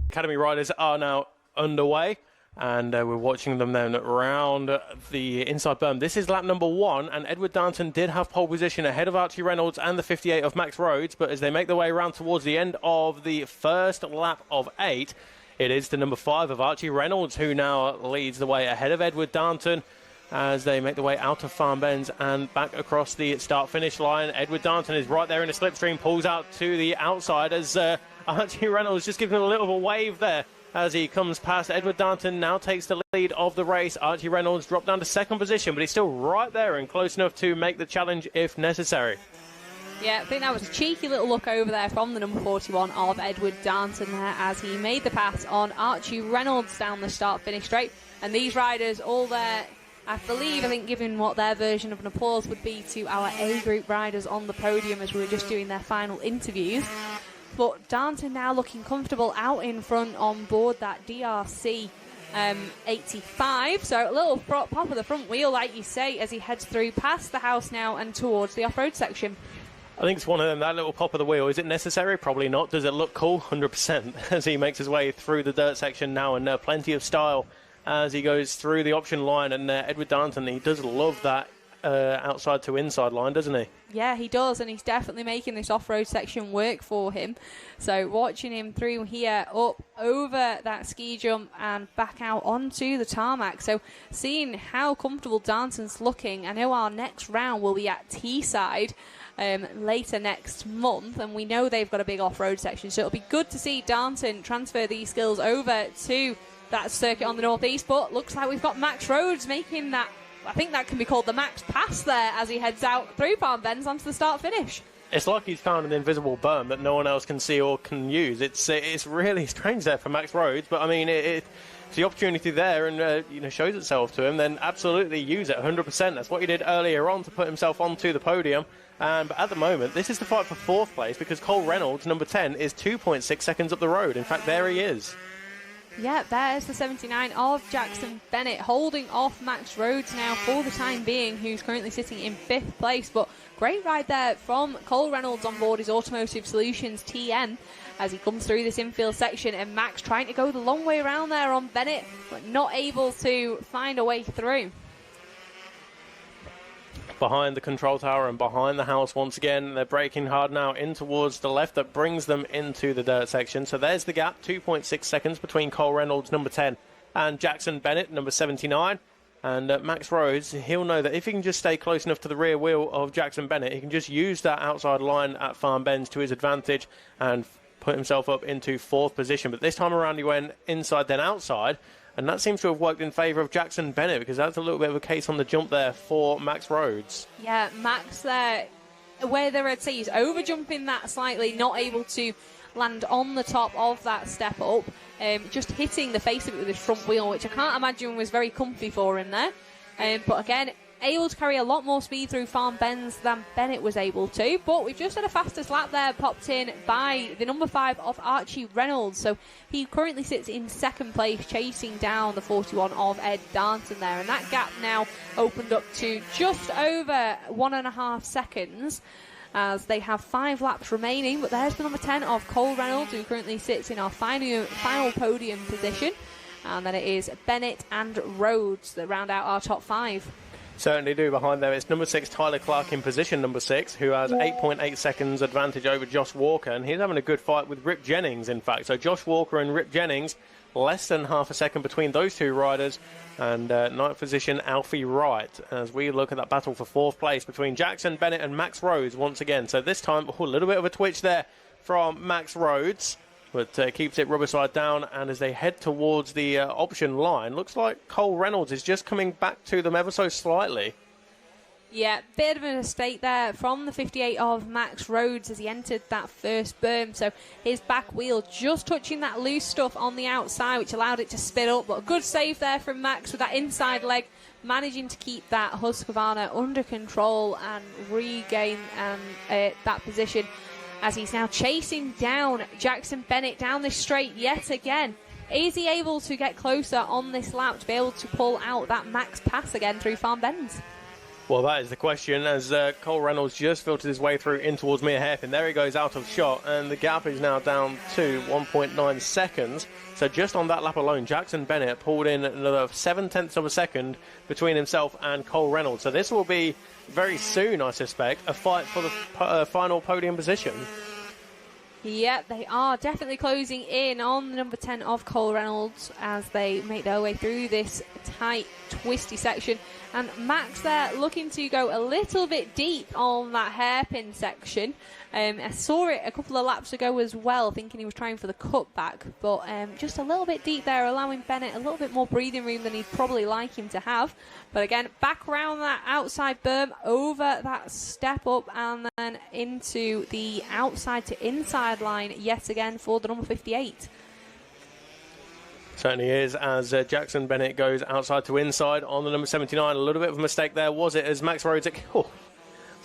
Academy riders are now underway, and we're watching them then around the inside berm. This is lap number 1, and Edward Darnton did have pole position ahead of Archie Reynolds and the 58 of Max Rhodes, but as they make their way around towards the end of the first lap of 8, it is the number 5 of Archie Reynolds who now leads the way ahead of Edward Darnton as they make their way out of Farm Bends and back across the start-finish line. Edward Darnton is right there in the slipstream, pulls out to the outside as Archie Reynolds just giving him a little of a wave there as he comes past. Edward Darnton now takes the lead of the race. Archie Reynolds dropped down to second position, but he's still right there and close enough to make the challenge if necessary. Yeah, I think that was a cheeky little look over there from the number 41 of Edward Darnton there as he made the pass on Archie Reynolds down the start-finish straight. And these riders all there, I think giving what their version of an applause would be to our A-group riders on the podium as we were just doing their final interviews. But Darnton now looking comfortable out in front on board that DRC 85. So a little pop of the front wheel, like you say, as he heads through past the house now and towards the off-road section. I think it's one of them, that little pop of the wheel. Is it necessary? Probably not. Does it look cool? 100%. As he makes his way through the dirt section now, and plenty of style as he goes through the option line. And Edward Darnton, he does love that outside to inside line, doesn't he? Yeah, he does, and he's definitely making this off-road section work for him. So watching him through here, up over that ski jump and back out onto the tarmac. So seeing how comfortable Darnton's looking. I know our next round will be at Teesside later next month, and we know they've got a big off-road section, so it'll be good to see Darnton transfer these skills over to that circuit on the northeast. But looks like we've got Max Rhodes making that, I think that can be called the Max Pass there, as he heads out through Farm Bends onto the start finish. It's like he's found an invisible berm that no one else can see or can use. It's really strange there for Max Rhodes, but I mean it's the opportunity there, and shows itself to him, then absolutely use it 100%. That's what he did earlier on to put himself onto the podium. But at the moment, this is the fight for 4th place, because Cole Reynolds, number 10, is 2.6 seconds up the road. In fact, there he is. Yeah, there's the 79 of Jackson Bennett holding off Max Rhodes now for the time being, who's currently sitting in 5th place. But great ride there from Cole Reynolds on board his Automotive Solutions TN as he comes through this infield section, and Max trying to go the long way around there on Bennett, but not able to find a way through. Behind the control tower and behind the house once again. They're braking hard now in towards the left. That brings them into the dirt section. So there's the gap, 2.6 seconds between Cole Reynolds, number 10, and Jackson Bennett, number 79. And Max Rhodes, he'll know that if he can just stay close enough to the rear wheel of Jackson Bennett, he can just use that outside line at Farm Bends to his advantage and put himself up into 4th position. But this time around he went inside then outside, and that seems to have worked in favour of Jackson Bennett, because that's a little bit of a case on the jump there for Max Rhodes. Yeah, Max there, whether I'd say he's over jumping that slightly, not able to land on the top of that step up, just hitting the face of it with his front wheel, which I can't imagine was very comfy for him there. But again, able to carry a lot more speed through Farm Bends than Bennett was able to. But we've just had a fastest lap there popped in by the number 5 of Archie Reynolds. So he currently sits in 2nd place, chasing down the 41 of Ed Darnton there. And that gap now opened up to just over 1.5 seconds as they have 5 laps remaining. But there's the number 10 of Cole Reynolds, who currently sits in our final podium position. And then it is Bennett and Rhodes that round out our top 5. Certainly do. Behind there, it's number 6, Tyler Clark, in position number 6, who has 8.8 seconds advantage over Josh Walker, and he's having a good fight with Rip Jennings, in fact. So Josh Walker and Rip Jennings, less than half a second between those two riders, and 9th position, Alfie Wright, as we look at that battle for 4th place between Jackson Bennett and Max Rhodes once again. So this time, a little bit of a twitch there from Max Rhodes, but keeps it rubber side down, and as they head towards the option line, looks like Cole Reynolds is just coming back to them ever so slightly. Yeah, bit of a mistake there from the 58 of Max Rhodes as he entered that first berm. So his back wheel just touching that loose stuff on the outside, which allowed it to spin up. But a good save there from Max with that inside leg, managing to keep that Husqvarna under control and regain that position, as he's now chasing down Jackson Bennett down this straight yet again. Is he able to get closer on this lap to be able to pull out that Max Pass again through Farm Bends? Well, that is the question, as Cole Reynolds just filtered his way through in towards Mia Hairpin. There he goes out of shot, and the gap is now down to 1.9 seconds. So just on that lap alone, Jackson Bennett pulled in another 0.7 of a second between himself and Cole Reynolds. So this will be very soon, I suspect, a fight for the final podium position. Yeah, they are definitely closing in on the number 10 of Cole Reynolds as they make their way through this tight, twisty section. And Max there looking to go a little bit deep on that hairpin section. I saw it a couple of laps ago as well, thinking he was trying for the cutback, but just a little bit deep there, allowing Bennett a little bit more breathing room than he'd probably like him to have. But again, back around that outside berm, over that step up, and then into the outside to inside line yet again for the number 58. Certainly is, as Jackson Bennett goes outside to inside on the number 79. A little bit of a mistake there, was it, as Max Rhodes...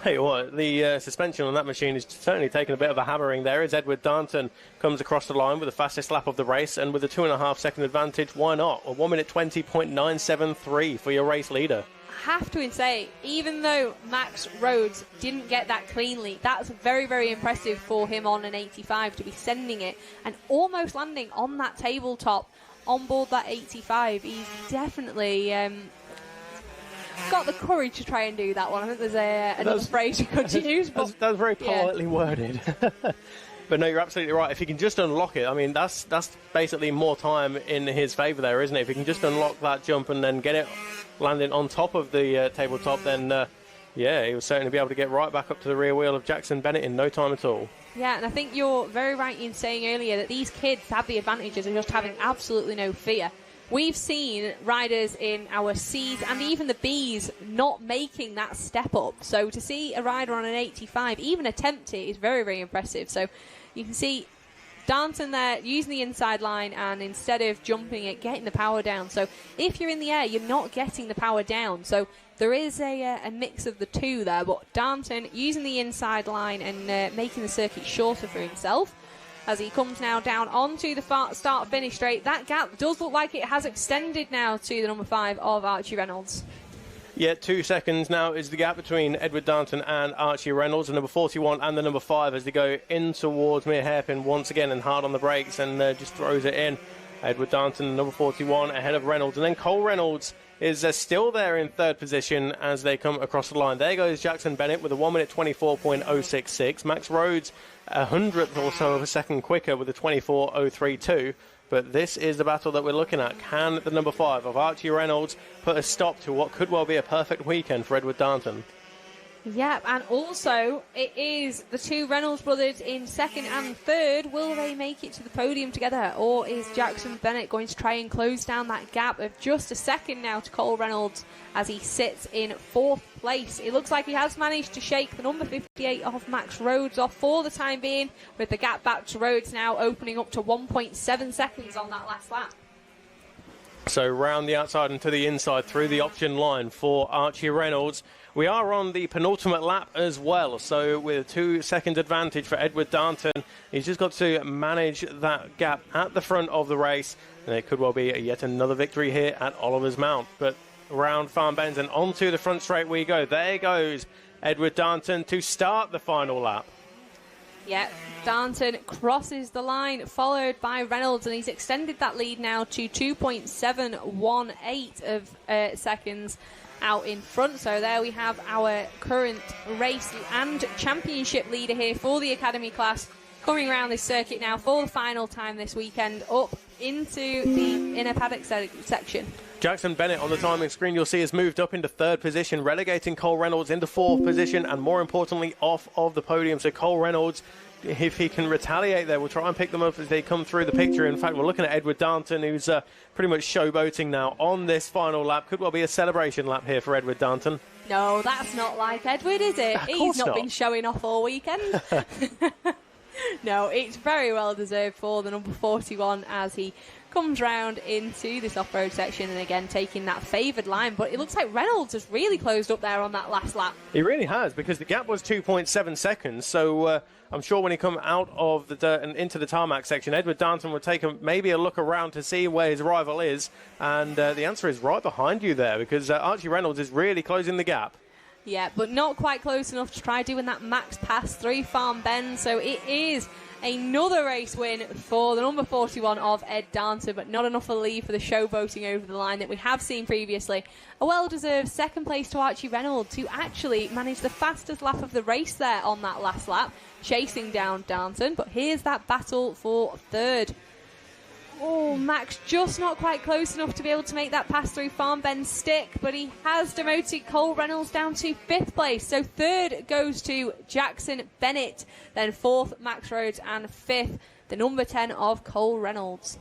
Tell you what, the suspension on that machine is certainly taking a bit of a hammering there as Edward Darnton comes across the line with the fastest lap of the race, and with a 2.5 second advantage, why not? A 1 minute 20.973 for your race leader. I have to say, even though Max Rhodes didn't get that cleanly, that's very, very impressive for him on an 85 to be sending it and almost landing on that tabletop on board that 85. He's definitely got the courage to try and do that one. I think there's another phrase you could use. But that's very politely worded. But no, you're absolutely right. If he can just unlock it, I mean, that's basically more time in his favour there, isn't it? If he can just unlock that jump and then get it landing on top of the tabletop, then yeah, he will certainly be able to get right back up to the rear wheel of Jackson Bennett in no time at all. Yeah, and I think you're very right in saying earlier that these kids have the advantages of just having absolutely no fear. We've seen riders in our C's and even the B's not making that step up. So to see a rider on an 85 even attempt it is very, very impressive. So you can see Darnton there using the inside line and instead of jumping it, getting the power down. So if you're in the air, you're not getting the power down. So there is a mix of the two there. But Darnton using the inside line and making the circuit shorter for himself. As he comes now down onto the start-finish straight. That gap does look like it has extended now to the number 5 of Archie Reynolds. Yeah, 2 seconds now is the gap between Edward Darnton and Archie Reynolds, the number 41 and the number 5, as they go in towards Mia Hairpin once again and hard on the brakes and just throws it in. Edward Darnton, number 41, ahead of Reynolds. And then Cole Reynolds is still there in third position as they come across the line. There goes Jackson Bennett with a 1 minute 24.066. Max Rhodes, 100th or so of a second quicker with a 24.032. But this is the battle that we're looking at. Can the number 5 of Archie Reynolds put a stop to what could well be a perfect weekend for Edward Darnton? Yeah, and also it is the two Reynolds brothers in second and third. Will they make it to the podium together, or is Jackson Bennett going to try and close down that gap of just a second now to Cole Reynolds as he sits in fourth place? It looks like he has managed to shake the number 58 of Max Rhodes off for the time being, with the gap back to Rhodes now opening up to 1.7 seconds on that last lap. So round the outside and to the inside through the option line for Archie Reynolds. We are on the penultimate lap as well, so with a 2 second advantage for Edward Darnton. He's just got to manage that gap at the front of the race, and it could well be yet another victory here at Oliver's Mount. But around Farm Bends and onto the front straight we go. There goes Edward Darnton to start the final lap. Yeah, Darnton crosses the line, followed by Reynolds, and he's extended that lead now to 2.718 of seconds out in front. So there we have our current race and championship leader here for the Academy class, coming around this circuit now for the final time this weekend, up into the inner paddock section. Jackson Bennett on the timing screen, you'll see, has moved up into third position, relegating Cole Reynolds into fourth position, and more importantly, off of the podium. So Cole Reynolds, if he can retaliate there, we'll try and pick them up as they come through the picture. In fact, we're looking at Edward Darnton, who's pretty much showboating now on this final lap. Could well be a celebration lap here for Edward Darnton. No, that's not like Edward, is it? He's not been showing off all weekend. No, it's very well deserved for the number 41 as he comes round into this off-road section and again taking that favoured line. But it looks like Reynolds has really closed up there on that last lap. He really has, because the gap was 2.7 seconds. So I'm sure when he come out of the dirt and into the tarmac section, Edward Darnton would take maybe a look around to see where his rival is. And the answer is right behind you there, because Archie Reynolds is really closing the gap. Yeah, but not quite close enough to try doing that max pass through Farm Bend. So it is another race win for the number 41 of Ed Darnton, but not enough of a lead for the showboating over the line that we have seen previously. A well-deserved second place to Archie Reynolds, who actually managed the fastest lap of the race there on that last lap, chasing down Darnton. But here's that battle for third. Oh, Max just not quite close enough to be able to make that pass through Farm Bend stick, but he has demoted Cole Reynolds down to 5th place. So third goes to Jackson Bennett, then 4th Max Rhodes, and 5th the number 10 of Cole Reynolds.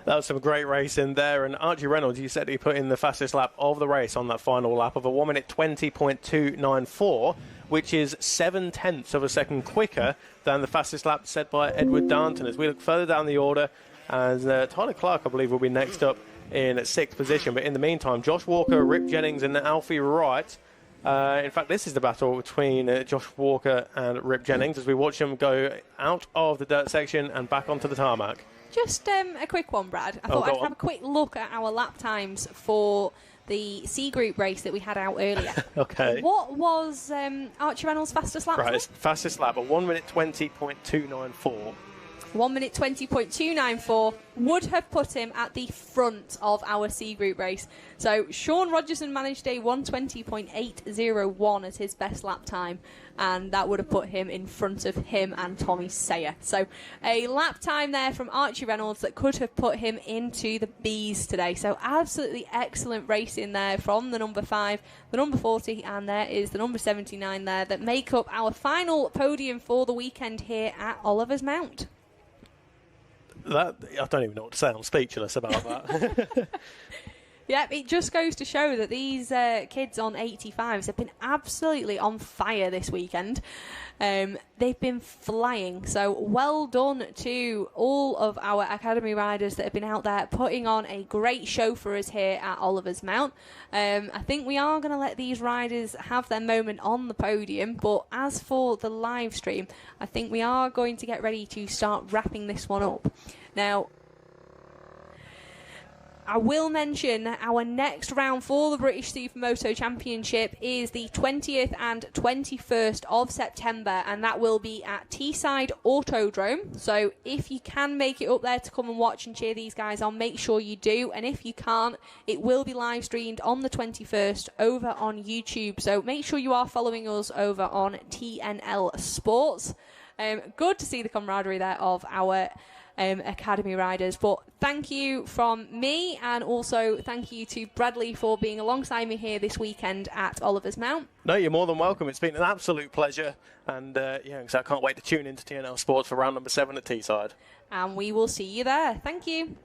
That was some great racing there, and Archie Reynolds, you said he put in the fastest lap of the race on that final lap of a 1 minute 20.294, which is 0.7 of a second quicker than the fastest lap set by Edward Darnton. As we look further down the order, as Tyler Clark, I believe, will be next up in 6th position. But in the meantime, Josh Walker, Rip Jennings and Alfie Wright. In fact, this is the battle between Josh Walker and Rip Jennings as we watch them go out of the dirt section and back onto the tarmac. Just a quick one, Brad. I thought I'd have a quick look at our lap times for the C Group race that we had out earlier. Okay. What was Archie Reynolds' fastest lap? Right, fastest lap, a 1 minute 20.294. 1 minute 20.294 would have put him at the front of our C Group race. So Sean Rogerson managed a 120.801 as his best lap time, and that would have put him in front of him and Tommy Sayer. So a lap time there from Archie Reynolds that could have put him into the Bs today. So absolutely excellent racing there from the number 5, the number 40, and there is the number 79 there that make up our final podium for the weekend here at Oliver's Mount. That, I don't even know what to say. I'm speechless about that. Yep, it just goes to show that these kids on 85s have been absolutely on fire this weekend. They've been flying. So well done to all of our academy riders that have been out there putting on a great show for us here at Oliver's Mount. I think we are going to let these riders have their moment on the podium. But as for the live stream, I think we are going to get ready to start wrapping this one up. Now, I will mention our next round for the British SuperMoto Championship is the 20th and 21st of September, and that will be at Teesside Autodrome. So if you can make it up there to come and watch and cheer these guys on, make sure you do. And if you can't, it will be live streamed on the 21st over on YouTube. So make sure you are following us over on TNL Sports. Good to see the camaraderie there of our academy riders. But thank you from me, and also thank you to Bradley for being alongside me here this weekend at Oliver's Mount. No, you're more than welcome. It's been an absolute pleasure, and so I can't wait to tune into TNL Sports for round number 7 at Teesside. And we will see you there. Thank you.